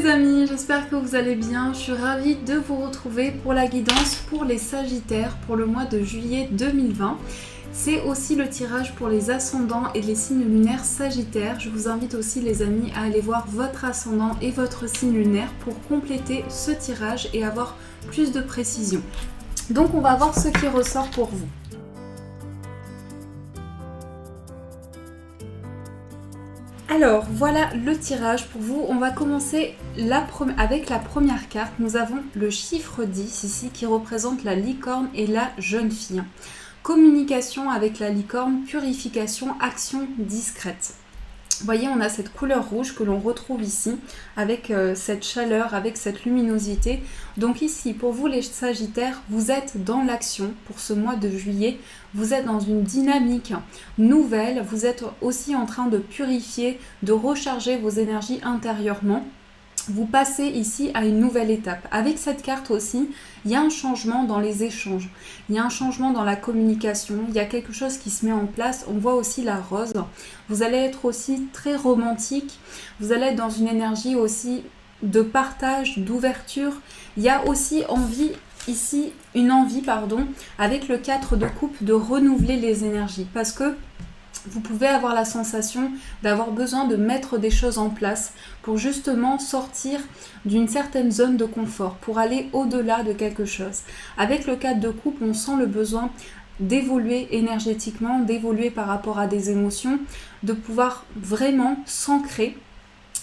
les amis, j'espère que vous allez bien. Je suis ravie de vous retrouver pour la guidance pour les Sagittaires pour le mois de juillet 2020. C'est aussi le tirage pour les ascendants et les signes lunaires Sagittaires. Je vous invite aussi les amis à aller voir votre ascendant et votre signe lunaire pour compléter ce tirage et avoir plus de précision. Donc on va voir ce qui ressort pour vous. Alors voilà le tirage pour vous. On va commencer avec la première carte. Nous avons le chiffre 10 ici qui représente la licorne et la jeune fille. Communication avec la licorne, purification, action discrète. Vous voyez, on a cette couleur rouge que l'on retrouve ici avec cette chaleur, avec cette luminosité. Donc ici, pour vous les Sagittaires, vous êtes dans l'action pour ce mois de juillet. Vous êtes dans une dynamique nouvelle. Vous êtes aussi en train de purifier, de recharger vos énergies intérieurement. Vous passez ici à une nouvelle étape. Avec cette carte aussi, il y a un changement dans les échanges. Il y a un changement dans la communication. Il y a quelque chose qui se met en place. On voit aussi la rose. Vous allez être aussi très romantique. Vous allez être dans une énergie aussi de partage, d'ouverture. Il y a aussi une envie, avec le 4 de coupe, de renouveler les énergies. Parce que vous pouvez avoir la sensation d'avoir besoin de mettre des choses en place pour justement sortir d'une certaine zone de confort, pour aller au-delà de quelque chose. Avec le 4 de coupe, on sent le besoin d'évoluer énergétiquement, d'évoluer par rapport à des émotions, de pouvoir vraiment s'ancrer.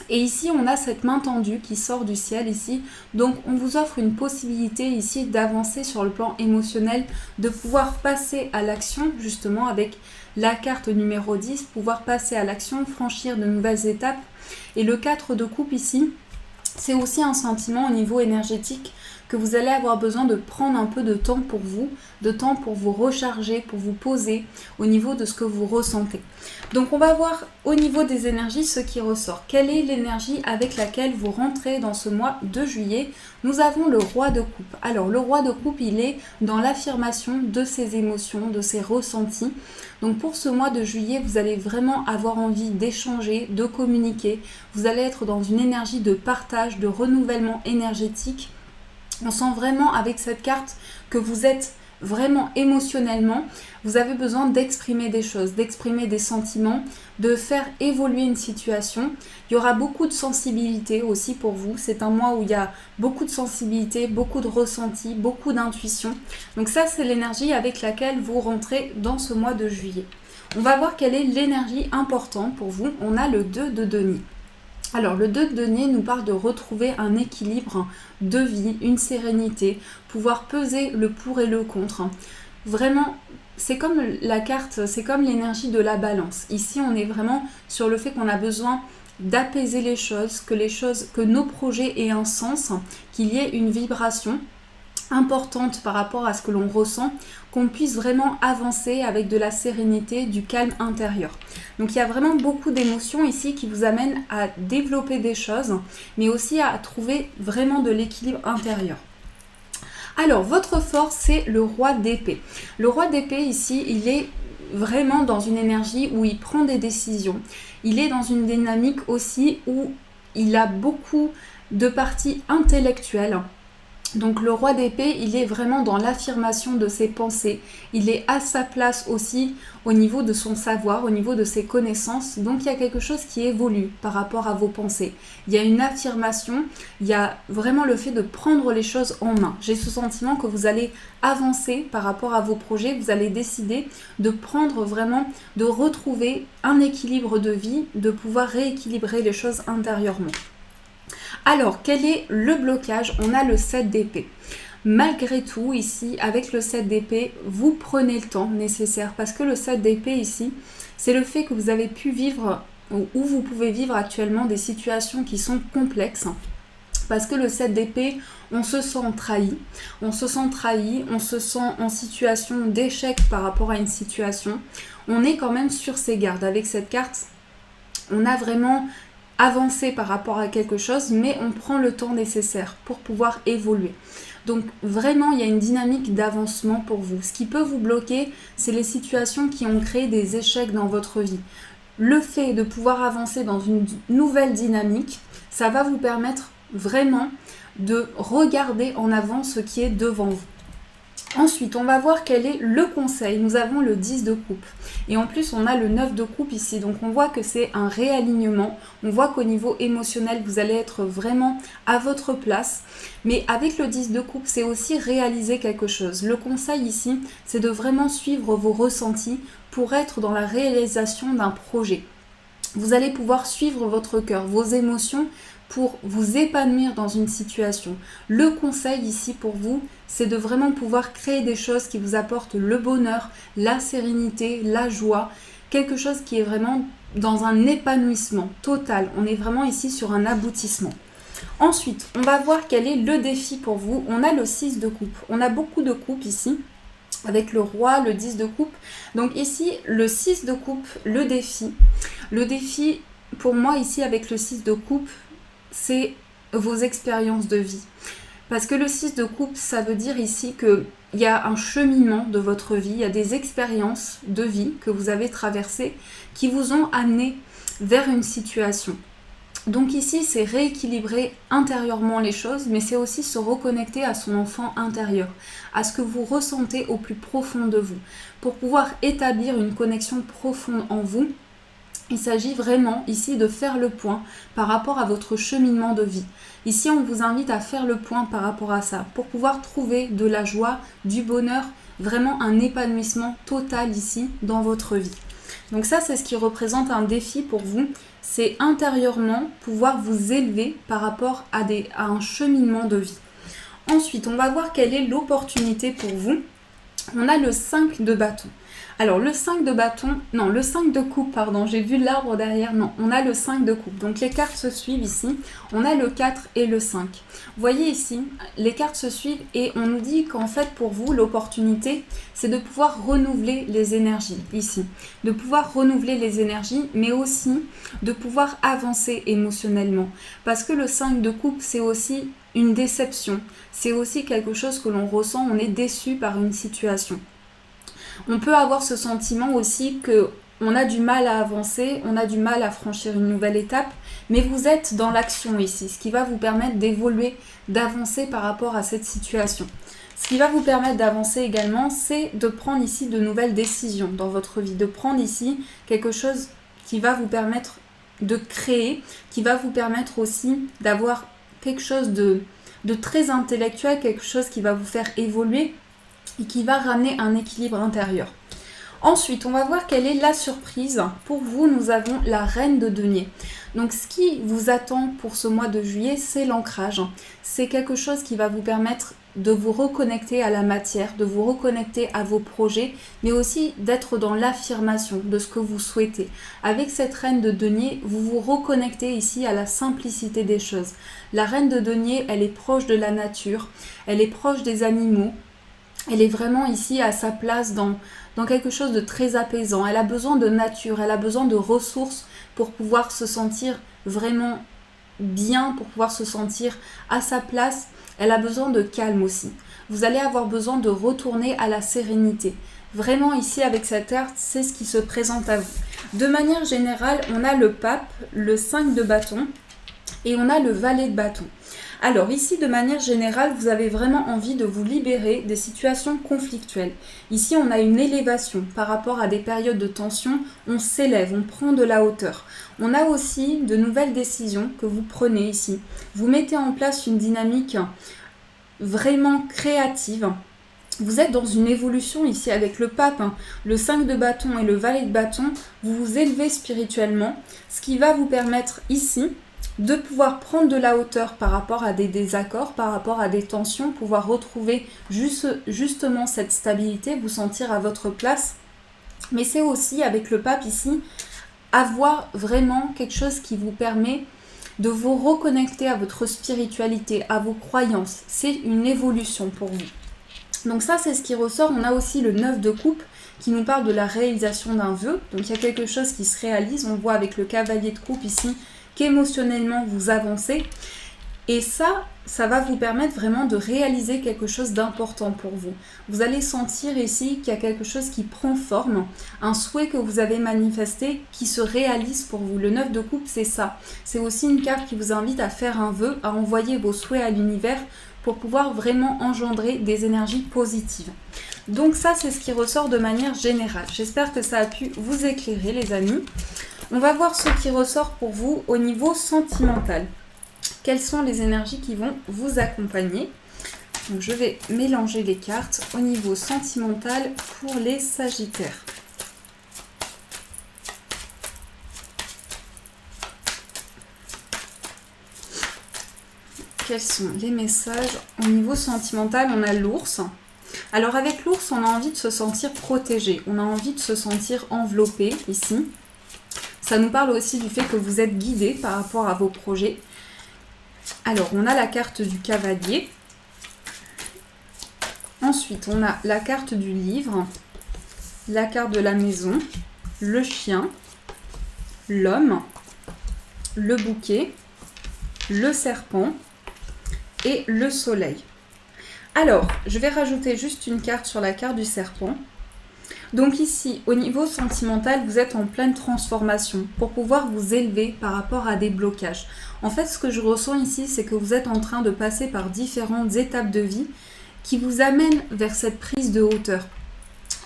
Et ici, on a cette main tendue qui sort du ciel ici. Donc, on vous offre une possibilité ici d'avancer sur le plan émotionnel, de pouvoir passer à l'action, justement, avec la carte numéro 10, pouvoir passer à l'action, franchir de nouvelles étapes. Et le 4 de coupe ici, c'est aussi un sentiment au niveau énergétique que vous allez avoir besoin de prendre un peu de temps pour vous, de temps pour vous recharger, pour vous poser au niveau de ce que vous ressentez. Donc on va voir au niveau des énergies ce qui ressort. Quelle est l'énergie avec laquelle vous rentrez dans ce mois de juillet? Nous avons le roi de coupe. Alors le roi de coupe, il est dans l'affirmation de ses émotions, de ses ressentis. Donc pour ce mois de juillet, vous allez vraiment avoir envie d'échanger, de communiquer. Vous allez être dans une énergie de partage, de renouvellement énergétique. On sent vraiment avec cette carte que vous êtes vraiment émotionnellement, vous avez besoin d'exprimer des choses, d'exprimer des sentiments, de faire évoluer une situation. Il y aura beaucoup de sensibilité aussi pour vous. C'est un mois où il y a beaucoup de sensibilité, beaucoup de ressenti, beaucoup d'intuition. Donc ça, c'est l'énergie avec laquelle vous rentrez dans ce mois de juillet. On va voir quelle est l'énergie importante pour vous. On a le 2 de denier. Alors le 2 de denier nous parle de retrouver un équilibre de vie, une sérénité, pouvoir peser le pour et le contre. Vraiment, c'est comme la carte, c'est comme l'énergie de la balance. Ici, on est vraiment sur le fait qu'on a besoin d'apaiser les choses, que nos projets aient un sens, qu'il y ait une vibration importante par rapport à ce que l'on ressent, qu'on puisse vraiment avancer avec de la sérénité, du calme intérieur. Donc il y a vraiment beaucoup d'émotions ici qui vous amènent à développer des choses, mais aussi à trouver vraiment de l'équilibre intérieur. Alors votre force, c'est le roi d'épée. Le roi d'épée ici, il est vraiment dans une énergie où il prend des décisions. Il est dans une dynamique aussi où il a beaucoup de parties intellectuelles. Donc le roi d'épée, il est vraiment dans l'affirmation de ses pensées. Il est à sa place aussi au niveau de son savoir, au niveau de ses connaissances. Donc il y a quelque chose qui évolue par rapport à vos pensées. Il y a une affirmation, il y a vraiment le fait de prendre les choses en main. J'ai ce sentiment que vous allez avancer par rapport à vos projets. Vous allez décider de prendre vraiment, de retrouver un équilibre de vie, de pouvoir rééquilibrer les choses intérieurement. Alors, quel est le blocage? On a le 7 d'épée. Malgré tout, ici, avec le 7 d'épée, vous prenez le temps nécessaire parce que le 7 d'épée, ici, c'est le fait que vous avez pu vivre ou vous pouvez vivre actuellement des situations qui sont complexes. Parce que le 7 d'épée, on se sent trahi, on se sent en situation d'échec par rapport à une situation. On est quand même sur ses gardes. Avec cette carte, on a vraiment avancer par rapport à quelque chose, mais on prend le temps nécessaire pour pouvoir évoluer. Donc vraiment, il y a une dynamique d'avancement pour vous. Ce qui peut vous bloquer, c'est les situations qui ont créé des échecs dans votre vie. Le fait de pouvoir avancer dans une nouvelle dynamique, ça va vous permettre vraiment de regarder en avant ce qui est devant vous. Ensuite, on va voir quel est le conseil. Nous avons le 10 de coupe. Et en plus, on a le 9 de coupe ici. Donc, on voit que c'est un réalignement. On voit qu'au niveau émotionnel, vous allez être vraiment à votre place. Mais avec le 10 de coupe, c'est aussi réaliser quelque chose. Le conseil ici, c'est de vraiment suivre vos ressentis pour être dans la réalisation d'un projet. Vous allez pouvoir suivre votre cœur, vos émotions, pour vous épanouir dans une situation. Le conseil ici pour vous, c'est de vraiment pouvoir créer des choses qui vous apportent le bonheur, la sérénité, la joie, quelque chose qui est vraiment dans un épanouissement total. On est vraiment ici sur un aboutissement. Ensuite, on va voir quel est le défi pour vous. On a le 6 de coupe. On a beaucoup de coupes ici, avec le roi, le 10 de coupe. Donc ici, le 6 de coupe, le défi. Le défi, pour moi, ici, avec le 6 de coupe, c'est vos expériences de vie. Parce que le 6 de coupe, ça veut dire ici qu'il y a un cheminement de votre vie, il y a des expériences de vie que vous avez traversées qui vous ont amené vers une situation. Donc ici, c'est rééquilibrer intérieurement les choses, mais c'est aussi se reconnecter à son enfant intérieur, à ce que vous ressentez au plus profond de vous, pour pouvoir établir une connexion profonde en vous. Il s'agit vraiment ici de faire le point par rapport à votre cheminement de vie. Ici, on vous invite à faire le point par rapport à ça, pour pouvoir trouver de la joie, du bonheur, vraiment un épanouissement total ici dans votre vie. Donc ça, c'est ce qui représente un défi pour vous, c'est intérieurement pouvoir vous élever par rapport à un cheminement de vie. Ensuite, on va voir quelle est l'opportunité pour vous. On a le 5 de bâton. Alors le 5 de bâton, non le 5 de coupe, pardon, j'ai vu l'arbre derrière, non, on a le 5 de coupe. Donc les cartes se suivent ici, on a le 4 et le 5. Vous voyez ici, les cartes se suivent et on nous dit qu'en fait pour vous, l'opportunité, c'est de pouvoir renouveler les énergies ici. De pouvoir renouveler les énergies, mais aussi de pouvoir avancer émotionnellement. Parce que le 5 de coupe, c'est aussi une déception, c'est aussi quelque chose que l'on ressent, on est déçu par une situation. On peut avoir ce sentiment aussi qu'on a du mal à avancer, on a du mal à franchir une nouvelle étape, mais vous êtes dans l'action ici, ce qui va vous permettre d'évoluer, d'avancer par rapport à cette situation. Ce qui va vous permettre d'avancer également, c'est de prendre ici de nouvelles décisions dans votre vie, de prendre ici quelque chose qui va vous permettre de créer, qui va vous permettre aussi d'avoir quelque chose de très intellectuel, quelque chose qui va vous faire évoluer, et qui va ramener un équilibre intérieur. Ensuite, on va voir quelle est la surprise. Pour vous, nous avons la reine de denier. Donc, ce qui vous attend pour ce mois de juillet, c'est l'ancrage. C'est quelque chose qui va vous permettre de vous reconnecter à la matière, de vous reconnecter à vos projets, mais aussi d'être dans l'affirmation de ce que vous souhaitez. Avec cette reine de denier, vous vous reconnectez ici à la simplicité des choses. La reine de denier, elle est proche de la nature, elle est proche des animaux. Elle est vraiment ici à sa place dans quelque chose de très apaisant. Elle a besoin de nature, elle a besoin de ressources pour pouvoir se sentir vraiment bien, pour pouvoir se sentir à sa place. Elle a besoin de calme aussi. Vous allez avoir besoin de retourner à la sérénité. Vraiment ici avec cette carte, c'est ce qui se présente à vous. De manière générale, on a le pape, le 5 de bâton et on a le valet de bâton. Alors ici, de manière générale, vous avez vraiment envie de vous libérer des situations conflictuelles. Ici, on a une élévation par rapport à des périodes de tension. On s'élève, on prend de la hauteur. On a aussi de nouvelles décisions que vous prenez ici. Vous mettez en place une dynamique vraiment créative. Vous êtes dans une évolution ici avec le pape, le 5 de bâton et le valet de bâton. Vous vous élevez spirituellement, ce qui va vous permettre ici de pouvoir prendre de la hauteur par rapport à des désaccords, par rapport à des tensions, pouvoir retrouver justement cette stabilité, vous sentir à votre place. Mais c'est aussi, avec le pape ici, avoir vraiment quelque chose qui vous permet de vous reconnecter à votre spiritualité, à vos croyances. C'est une évolution pour vous. Donc ça, c'est ce qui ressort. On a aussi le 9 de coupe qui nous parle de la réalisation d'un vœu. Donc il y a quelque chose qui se réalise. On voit avec le cavalier de coupe ici qu'émotionnellement vous avancez. Et ça va vous permettre vraiment de réaliser quelque chose d'important pour vous. Vous allez sentir ici qu'il y a quelque chose qui prend forme, un souhait que vous avez manifesté qui se réalise pour vous. Le 9 de coupe, c'est ça. C'est aussi une carte qui vous invite à faire un vœu, à envoyer vos souhaits à l'univers pour pouvoir vraiment engendrer des énergies positives. Donc ça, c'est ce qui ressort de manière générale. J'espère que ça a pu vous éclairer, les amis. On va voir ce qui ressort pour vous au niveau sentimental. Quelles sont les énergies qui vont vous accompagner? Donc je vais mélanger les cartes au niveau sentimental pour les Sagittaires. Quels sont les messages? Au niveau sentimental, on a l'ours. Alors avec l'ours, on a envie de se sentir protégé, on a envie de se sentir enveloppé ici. Ça nous parle aussi du fait que vous êtes guidé par rapport à vos projets. Alors, on a la carte du cavalier. Ensuite, on a la carte du livre, la carte de la maison, le chien, l'homme, le bouquet, le serpent et le soleil. Alors, je vais rajouter juste une carte sur la carte du serpent. Donc ici, au niveau sentimental, vous êtes en pleine transformation pour pouvoir vous élever par rapport à des blocages. En fait, ce que je ressens ici, c'est que vous êtes en train de passer par différentes étapes de vie qui vous amènent vers cette prise de hauteur.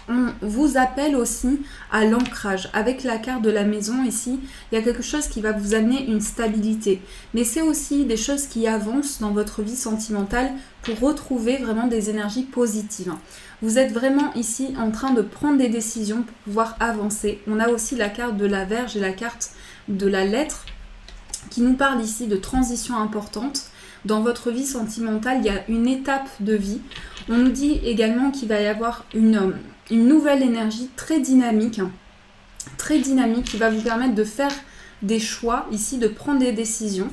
On vous appelle aussi à l'ancrage. Avec la carte de la maison ici, il y a quelque chose qui va vous amener une stabilité. Mais c'est aussi des choses qui avancent dans votre vie sentimentale pour retrouver vraiment des énergies positives. Vous êtes vraiment ici en train de prendre des décisions pour pouvoir avancer. On a aussi la carte de la Vierge et la carte de la lettre qui nous parle ici de transition importante. Dans votre vie sentimentale, il y a une étape de vie. On nous dit également qu'il va y avoir une nouvelle énergie très dynamique qui va vous permettre de faire des choix ici, de prendre des décisions.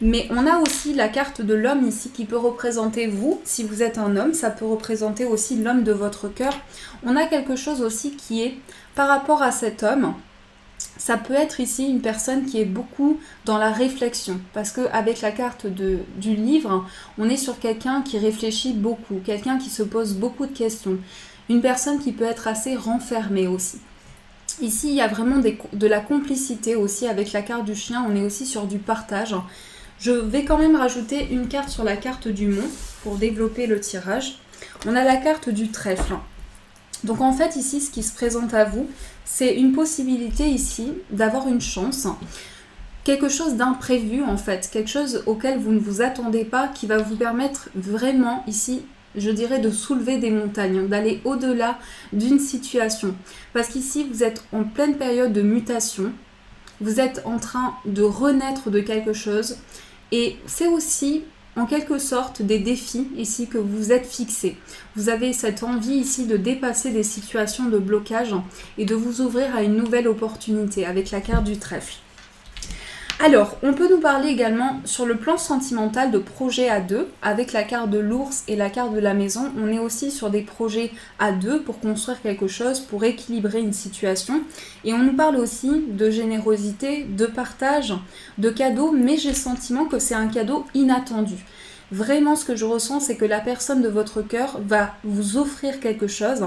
Mais on a aussi la carte de l'homme ici qui peut représenter vous, si vous êtes un homme, ça peut représenter aussi l'homme de votre cœur. On a quelque chose aussi qui est par rapport à cet homme. Ça peut être ici une personne qui est beaucoup dans la réflexion, parce qu'avec la carte du livre, on est sur quelqu'un qui réfléchit beaucoup, quelqu'un qui se pose beaucoup de questions, une personne qui peut être assez renfermée aussi. Ici, il y a vraiment de la complicité aussi avec la carte du chien, on est aussi sur du partage. Je vais quand même rajouter une carte sur la carte du mont pour développer le tirage. On a la carte du trèfle. Donc en fait ici, ce qui se présente à vous, c'est une possibilité ici d'avoir une chance, quelque chose d'imprévu en fait, quelque chose auquel vous ne vous attendez pas, qui va vous permettre vraiment ici, je dirais, de soulever des montagnes, d'aller au-delà d'une situation. Parce qu'ici, vous êtes en pleine période de mutation, vous êtes en train de renaître de quelque chose, et c'est aussi en quelque sorte des défis ici que vous êtes fixés. Vous avez cette envie ici de dépasser des situations de blocage et de vous ouvrir à une nouvelle opportunité avec la carte du trèfle. Alors, on peut nous parler également sur le plan sentimental de projets à deux. Avec la carte de l'ours et la carte de la maison, on est aussi sur des projets à deux pour construire quelque chose, pour équilibrer une situation. Et on nous parle aussi de générosité, de partage, de cadeaux, mais j'ai le sentiment que c'est un cadeau inattendu. Vraiment, ce que je ressens, c'est que la personne de votre cœur va vous offrir quelque chose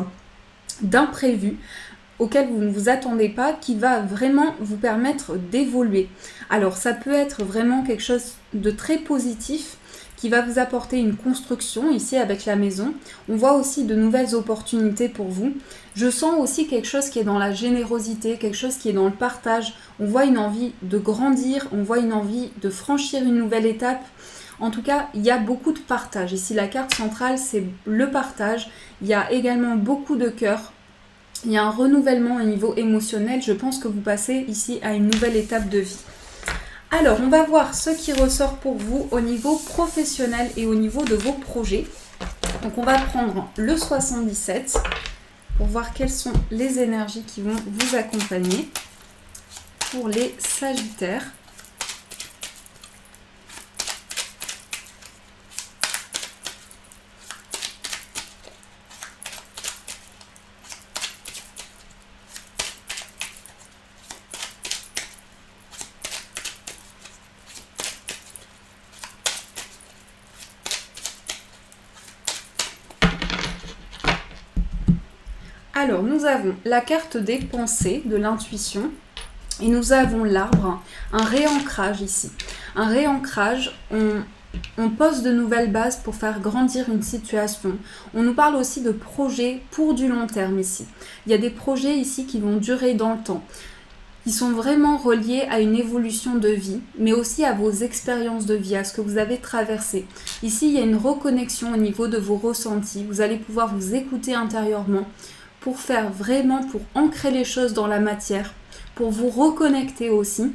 d'imprévu, auquel vous ne vous attendez pas, qui va vraiment vous permettre d'évoluer. Alors ça peut être vraiment quelque chose de très positif qui va vous apporter une construction ici avec la maison. On voit aussi de nouvelles opportunités pour vous. Je sens aussi quelque chose qui est dans la générosité, quelque chose qui est dans le partage. On voit une envie de grandir, on voit une envie de franchir une nouvelle étape. En tout cas, il y a beaucoup de partage. Ici, la carte centrale, c'est le partage. Il y a également beaucoup de cœur. Il y a un renouvellement au niveau émotionnel. Je pense que vous passez ici à une nouvelle étape de vie. Alors, on va voir ce qui ressort pour vous au niveau professionnel et au niveau de vos projets. Donc, on va prendre le 77 pour voir quelles sont les énergies qui vont vous accompagner pour les Sagittaires. Alors, nous avons la carte des pensées, de l'intuition. Et nous avons l'arbre, un réancrage ici. Un réancrage, on pose de nouvelles bases pour faire grandir une situation. On nous parle aussi de projets pour du long terme ici. Il y a des projets ici qui vont durer dans le temps. Ils sont vraiment reliés à une évolution de vie, mais aussi à vos expériences de vie, à ce que vous avez traversé. Ici, il y a une reconnexion au niveau de vos ressentis. Vous allez pouvoir vous écouter intérieurement pour pour ancrer les choses dans la matière, pour vous reconnecter aussi.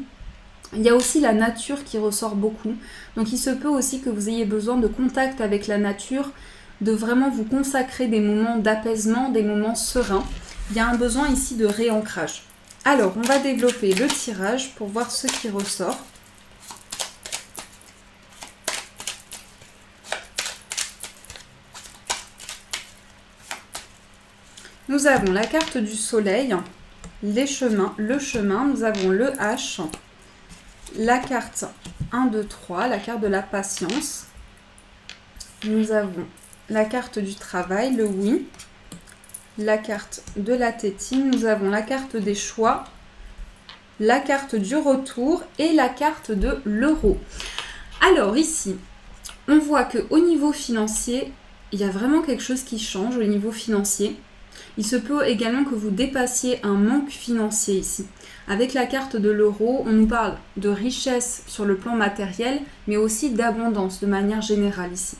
Il y a aussi la nature qui ressort beaucoup. Donc il se peut aussi que vous ayez besoin de contact avec la nature, de vraiment vous consacrer des moments d'apaisement, des moments sereins. Il y a un besoin ici de réancrage. Alors, on va développer le tirage pour voir ce qui ressort. Nous avons la carte du soleil, les chemins, le chemin, nous avons le H, la carte 1, 2, 3, la carte de la patience. Nous avons la carte du travail, le oui. La carte de la tétine, nous avons la carte des choix, la carte du retour et la carte de l'euro. Alors ici, on voit qu'au niveau financier, il y a vraiment quelque chose qui change au niveau financier. Il se peut également que vous dépassiez un manque financier ici. Avec la carte de l'euro, on nous parle de richesse sur le plan matériel, mais aussi d'abondance de manière générale ici.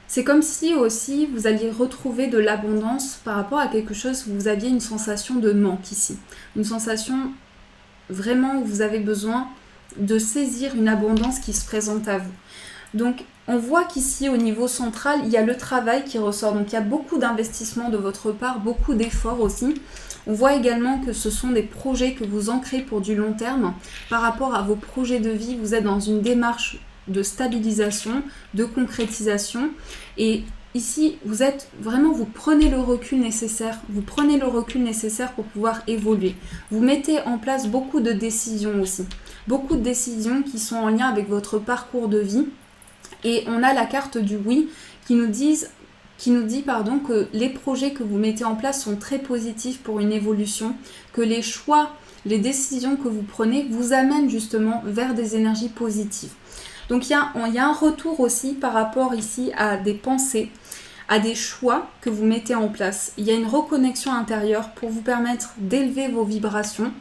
C'est comme si aussi vous alliez retrouver de l'abondance par rapport à quelque chose où vous aviez une sensation de manque ici. Une sensation vraiment où vous avez besoin de saisir une abondance qui se présente à vous. Donc on voit qu'ici au niveau central, il y a le travail qui ressort. Donc il y a beaucoup d'investissement de votre part, beaucoup d'efforts aussi. On voit également que ce sont des projets que vous ancrez pour du long terme. Par rapport à vos projets de vie, vous êtes dans une démarche de stabilisation, de concrétisation. Et ici, vous prenez le recul nécessaire. Vous prenez le recul nécessaire pour pouvoir évoluer. Vous mettez en place beaucoup de décisions aussi. Beaucoup de décisions qui sont en lien avec votre parcours de vie. Et on a la carte du oui qui nous dit que les projets que vous mettez en place sont très positifs pour une évolution, que les choix, les décisions que vous prenez vous amènent justement vers des énergies positives. Donc il y a un retour aussi par rapport ici à des pensées, à des choix que vous mettez en place. Il y a une reconnexion intérieure pour vous permettre d'élever vos vibrations.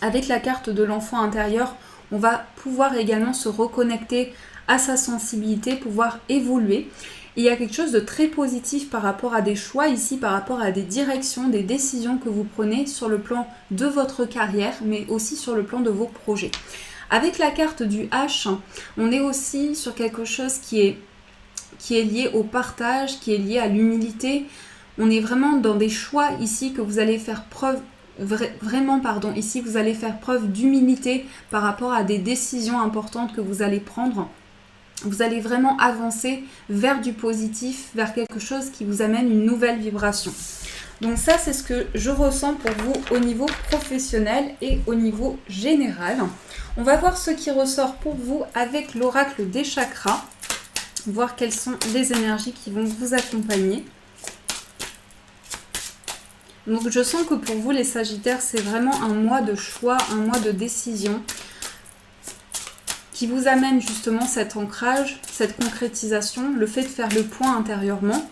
Avec la carte de l'enfant intérieur, on va pouvoir également se reconnecter à sa sensibilité, pouvoir évoluer. Et il y a quelque chose de très positif par rapport à des choix ici, par rapport à des directions, des décisions que vous prenez sur le plan de votre carrière, mais aussi sur le plan de vos projets. Avec la carte du H, on est aussi sur quelque chose qui est lié au partage, qui est lié à l'humilité. On est vraiment dans des choix ici que vous allez faire preuve ici vous allez faire preuve d'humilité par rapport à des décisions importantes que vous allez prendre. Vous allez vraiment avancer vers du positif, vers quelque chose qui vous amène une nouvelle vibration. Donc ça, c'est ce que je ressens pour vous au niveau professionnel et au niveau général. On va voir ce qui ressort pour vous avec l'oracle des chakras, voir quelles sont les énergies qui vont vous accompagner. Donc je sens que pour vous les Sagittaires, c'est vraiment un mois de choix, un mois de décision qui vous amène justement cet ancrage, cette concrétisation, le fait de faire le point intérieurement.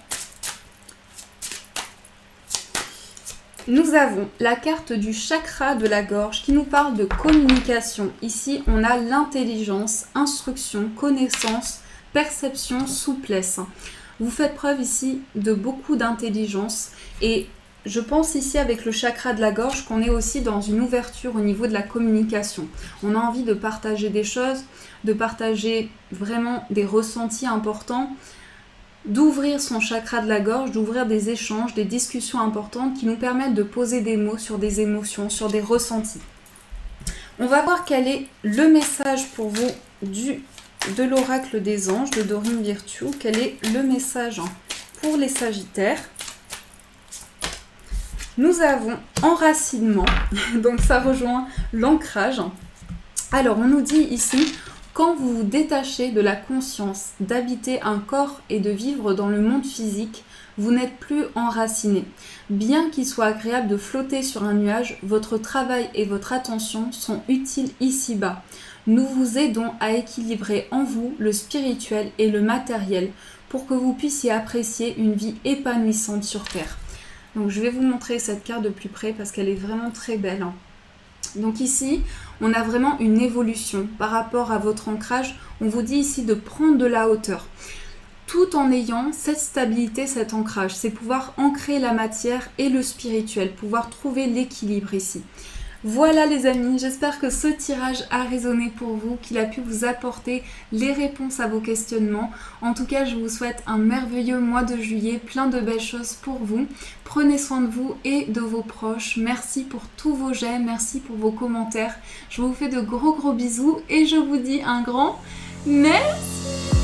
Nous avons la carte du chakra de la gorge qui nous parle de communication. Ici, on a l'intelligence, instruction, connaissance, perception, souplesse. Vous faites preuve ici de beaucoup d'intelligence et je pense ici avec le chakra de la gorge qu'on est aussi dans une ouverture au niveau de la communication. On a envie de partager des choses, de partager vraiment des ressentis importants, d'ouvrir son chakra de la gorge, d'ouvrir des échanges, des discussions importantes qui nous permettent de poser des mots sur des émotions, sur des ressentis. On va voir quel est le message pour vous de l'oracle des anges de Dorine Virtue. Quel est le message pour les Sagittaires? Nous avons enracinement, donc ça rejoint l'ancrage. Alors on nous dit ici, quand vous vous détachez de la conscience d'habiter un corps et de vivre dans le monde physique, Vous n'êtes plus enraciné. Bien qu'il soit agréable de flotter sur un nuage, votre travail et votre attention sont utiles ici-bas. Nous vous aidons à équilibrer en vous le spirituel et le matériel pour que vous puissiez apprécier une vie épanouissante sur Terre. Donc je vais vous montrer cette carte de plus près parce qu'elle est vraiment très belle. Donc ici, on a vraiment une évolution par rapport à votre ancrage. On vous dit ici de prendre de la hauteur, tout en ayant cette stabilité, cet ancrage. C'est pouvoir ancrer la matière et le spirituel, pouvoir trouver l'équilibre ici. Voilà les amis, j'espère que ce tirage a résonné pour vous, qu'il a pu vous apporter les réponses à vos questionnements. En tout cas, je vous souhaite un merveilleux mois de juillet, plein de belles choses pour vous. Prenez soin de vous et de vos proches. Merci pour tous vos j'aime, merci pour vos commentaires. Je vous fais de gros bisous et je vous dis un grand merci.